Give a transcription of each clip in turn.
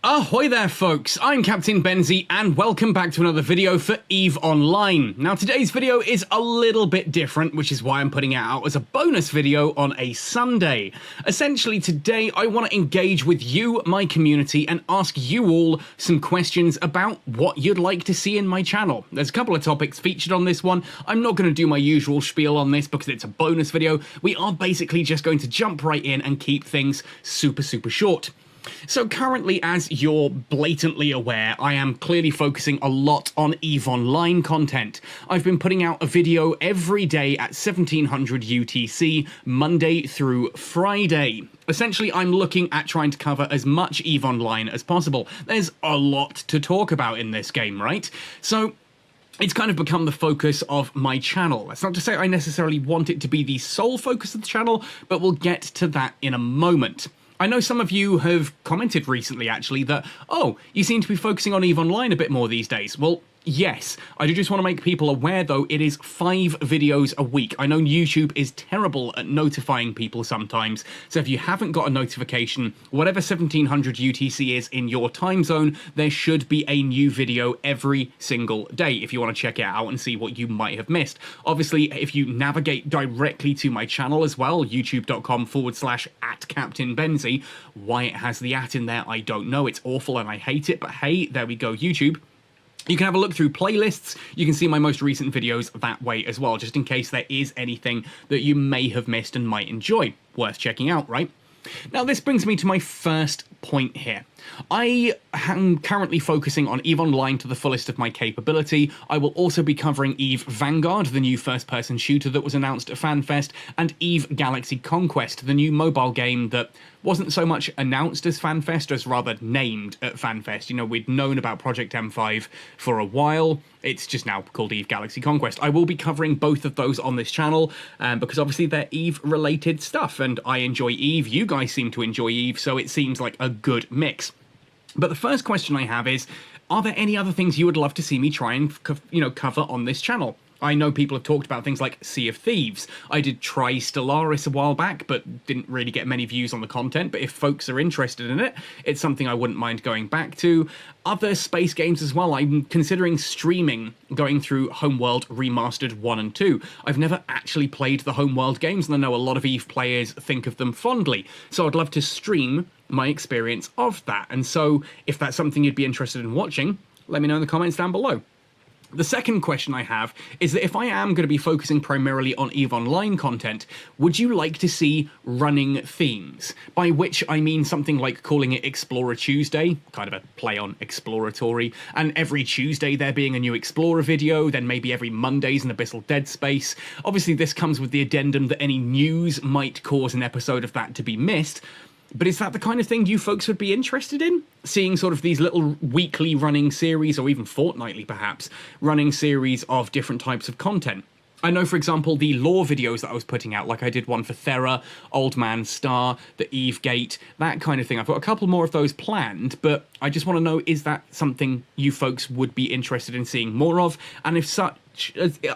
Ahoy there folks, I'm Captain Benzie and welcome back to another video for EVE Online. Now today's video is a little bit different, which is why I'm putting it out as a bonus video on a Sunday. Essentially today I want to engage with you, my community, and ask you all some questions about what you'd like to see in my channel. There's a couple of topics featured on this one. I'm not going to do my usual spiel on this because it's a bonus video. We are basically just going to jump right in and keep things super short. So currently, as you're blatantly aware, I am clearly focusing a lot on EVE Online content. I've been putting out a video every day at 1700 UTC, Monday through Friday. Essentially, I'm looking at trying to cover as much EVE Online as possible. There's a lot to talk about in this game, right? So it's kind of become the focus of my channel. That's not to say I necessarily want it to be the sole focus of the channel, but we'll get to that in a moment. I know some of you have commented recently, actually, that, oh, you seem to be focusing on EVE Online a bit more these days. Well, yes, I do just want to make people aware, though, it is 5 videos a week. I know YouTube is terrible at notifying people sometimes, so if you haven't got a notification, whatever 1700 UTC is in your time zone, there should be a new video every single day if you want to check it out and see what you might have missed. Obviously, if you navigate directly to my channel as well, youtube.com/@CaptainBenzie, why it has the @ in there, I don't know. It's awful and I hate it, but hey, there we go, YouTube. You can have a look through playlists, you can see my most recent videos that way as well, just in case there is anything that you may have missed and might enjoy. Worth checking out, right? Now this brings me to my first point here. I am currently focusing on EVE Online to the fullest of my capability. I will also be covering EVE Vanguard, the new first-person shooter that was announced at FanFest, and EVE Galaxy Conquest, the new mobile game that wasn't so much announced as FanFest as rather named at FanFest. You know, we'd known about Project M5 for a while. It's just now called EVE Galaxy Conquest. I will be covering both of those on this channel because obviously they're EVE-related stuff, and I enjoy EVE. You guys seem to enjoy EVE, so it seems like a good mix. But the first question I have is, are there any other things you would love to see me try and cover on this channel? I know people have talked about things like Sea of Thieves. I did try Stellaris a while back, but didn't really get many views on the content. But if folks are interested in it, it's something I wouldn't mind going back to. Other space games as well. I'm considering streaming, going through Homeworld Remastered 1 and 2. I've never actually played the Homeworld games, and I know a lot of EVE players think of them fondly. So I'd love to stream my experience of that. And so if that's something you'd be interested in watching, let me know in the comments down below. The second question I have is that if I am going to be focusing primarily on EVE Online content, would you like to see running themes? By which I mean something like calling it Explorer Tuesday, kind of a play on exploratory, and every Tuesday there being a new Explorer video, then maybe every Monday's an Abyssal Dead Space. Obviously this comes with the addendum that any news might cause an episode of that to be missed. But is that the kind of thing you folks would be interested in? Seeing sort of these little weekly running series, or even fortnightly perhaps, running series of different types of content? I know, for example, the lore videos that I was putting out, like I did one for Thera, Old Man Star, the Eve Gate, that kind of thing. I've got a couple more of those planned, but I just want to know, is that something you folks would be interested in seeing more of? And if such,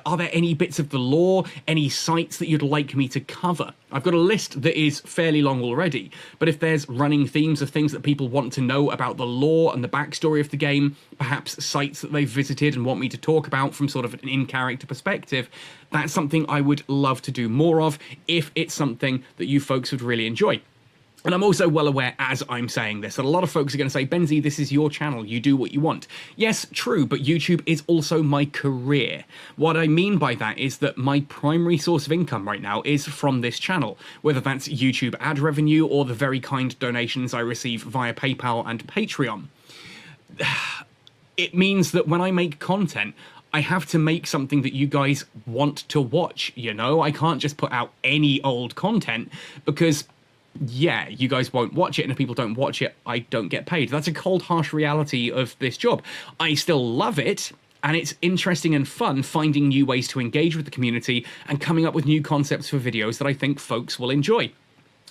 are there any bits of the lore, any sites that you'd like me to cover? I've got a list that is fairly long already, but if there's running themes of things that people want to know about the lore and the backstory of the game, perhaps sites that they've visited and want me to talk about from sort of an in-character perspective, that's something I would love to do more of if it's something that you folks would really enjoy. And I'm also well aware, as I'm saying this, that a lot of folks are going to say, Benzie, this is your channel, you do what you want. Yes, true, but YouTube is also my career. What I mean by that is that my primary source of income right now is from this channel, whether that's YouTube ad revenue or the very kind donations I receive via PayPal and Patreon. It means that when I make content, I have to make something that you guys want to watch, you know? I can't just put out any old content because, yeah, you guys won't watch it, and if people don't watch it, I don't get paid. That's a cold, harsh reality of this job. I still love it, and it's interesting and fun finding new ways to engage with the community and coming up with new concepts for videos that I think folks will enjoy.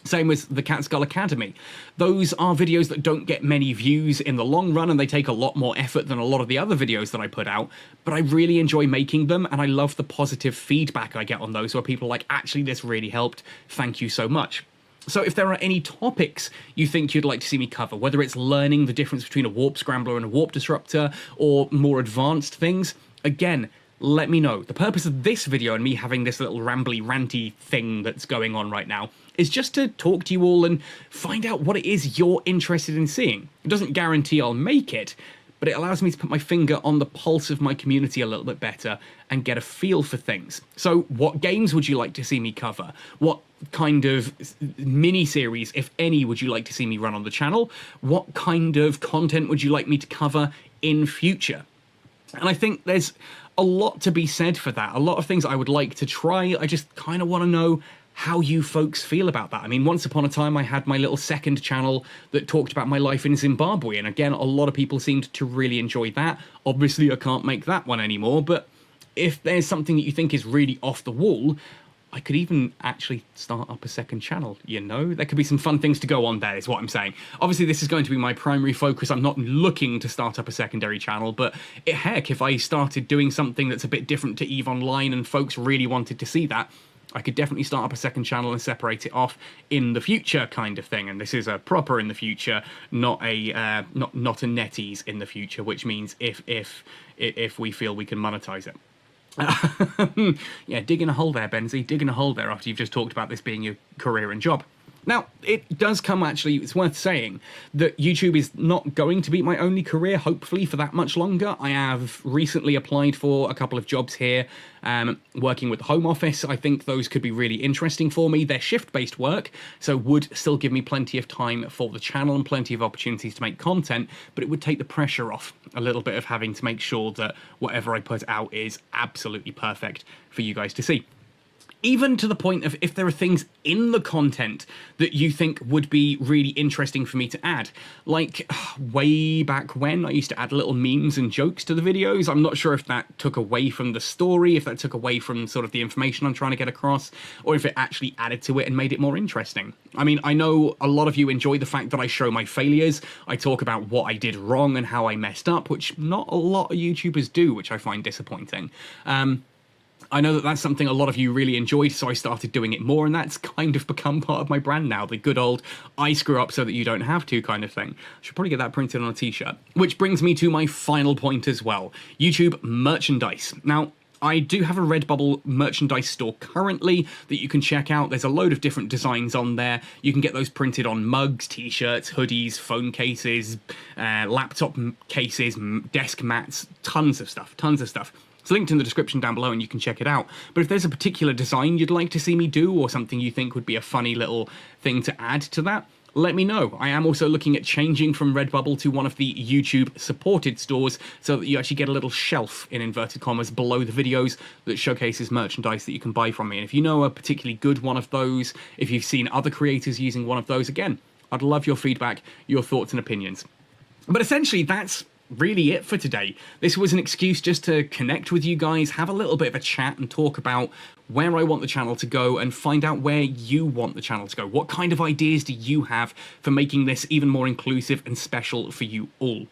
Same with the Catskull Academy. Those are videos that don't get many views in the long run, and they take a lot more effort than a lot of the other videos that I put out, but I really enjoy making them, and I love the positive feedback I get on those, where people are like, actually, this really helped, thank you so much. So if there are any topics you think you'd like to see me cover, whether it's learning the difference between a warp scrambler and a warp disruptor, or more advanced things, again, let me know. The purpose of this video and me having this little rambly, ranty thing that's going on right now is just to talk to you all and find out what it is you're interested in seeing. It doesn't guarantee I'll make it, but it allows me to put my finger on the pulse of my community a little bit better and get a feel for things. So what games would you like to see me cover? What kind of mini-series, if any, would you like to see me run on the channel? What kind of content would you like me to cover in future? And I think there's a lot to be said for that. A lot of things I would like to try. I just kind of want to know how you folks feel about that. I mean, once upon a time, I had my little second channel that talked about my life in Zimbabwe, and again, a lot of people seemed to really enjoy that. Obviously, I can't make that one anymore, but if there's something that you think is really off the wall, I could even actually start up a second channel, you know? There could be some fun things to go on there, is what I'm saying. Obviously, this is going to be my primary focus. I'm not looking to start up a secondary channel, but heck, if I started doing something that's a bit different to EVE Online and folks really wanted to see that, I could definitely start up a second channel and separate it off in the future kind of thing. And this is a proper in the future, not a NetEase in the future, which means if we feel we can monetize it. Yeah, digging a hole there, Benzie, digging a hole there after you've just talked about this being your career and job. Now, it does come, actually, it's worth saying that YouTube is not going to be my only career, hopefully, for that much longer. I have recently applied for a couple of jobs here, working with the Home Office. I think those could be really interesting for me. They're shift-based work, so would still give me plenty of time for the channel and plenty of opportunities to make content, but it would take the pressure off a little bit of having to make sure that whatever I put out is absolutely perfect for you guys to see. Even to the point of if there are things in the content that you think would be really interesting for me to add. Like, way back when, I used to add little memes and jokes to the videos. I'm not sure if that took away from the story, if that took away from sort of the information I'm trying to get across, or if it actually added to it and made it more interesting. I mean, I know a lot of you enjoy the fact that I show my failures. I talk about what I did wrong and how I messed up, which not a lot of YouTubers do, which I find disappointing. I know that that's something a lot of you really enjoyed, so I started doing it more, and that's kind of become part of my brand now, the good old I screw up so that you don't have to kind of thing. I should probably get that printed on a t-shirt. Which brings me to my final point as well, YouTube merchandise. Now, I do have a Redbubble merchandise store currently that you can check out. There's a load of different designs on there. You can get those printed on mugs, t-shirts, hoodies, phone cases, laptop cases, desk mats, tons of stuff, tons of stuff. It's linked in the description down below and you can check it out. But if there's a particular design you'd like to see me do or something you think would be a funny little thing to add to that, let me know. I am also looking at changing from Redbubble to one of the YouTube supported stores so that you actually get a little shelf, in inverted commas, below the videos that showcases merchandise that you can buy from me. And if you know a particularly good one of those, if you've seen other creators using one of those, again, I'd love your feedback, your thoughts and opinions. But essentially, that's really it for today. This was an excuse just to connect with you guys, have a little bit of a chat and talk about where I want the channel to go and find out where you want the channel to go. What kind of ideas do you have for making this even more inclusive and special for you all?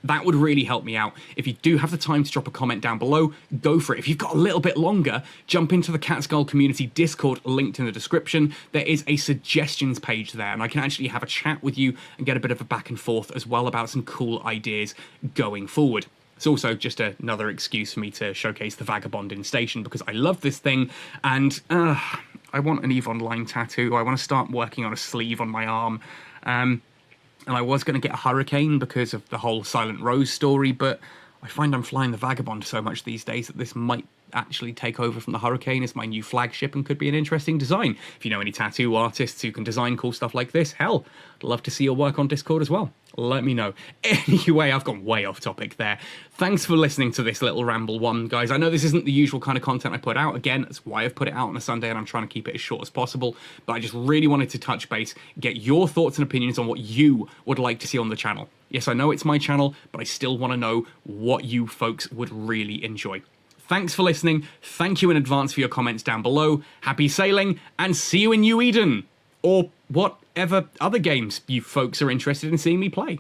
That would really help me out. If you do have the time to drop a comment down below, go for it. If you've got a little bit longer, jump into the Cat Skull Community Discord linked in the description. There is a suggestions page there, and I can actually have a chat with you and get a bit of a back and forth as well about some cool ideas going forward. It's also just another excuse for me to showcase the Vagabonding Station because I love this thing, and I want an EVE Online tattoo. I want to start working on a sleeve on my arm. And I was going to get a Hurricane because of the whole Silent Rose story, but I find I'm flying the Vagabond so much these days that this might actually take over from the Hurricane as my new flagship and could be an interesting design. If you know any tattoo artists who can design cool stuff like this, hell, I'd love to see your work on Discord as well. Let me know. Anyway, I've gone way off topic there. Thanks for listening to this little ramble one, guys. I know this isn't the usual kind of content I put out. Again, that's why I've put it out on a Sunday and I'm trying to keep it as short as possible. But I just really wanted to touch base, get your thoughts and opinions on what you would like to see on the channel. Yes, I know it's my channel, but I still want to know what you folks would really enjoy. Thanks for listening. Thank you in advance for your comments down below. Happy sailing, and see you in New Eden! Or whatever other games you folks are interested in seeing me play.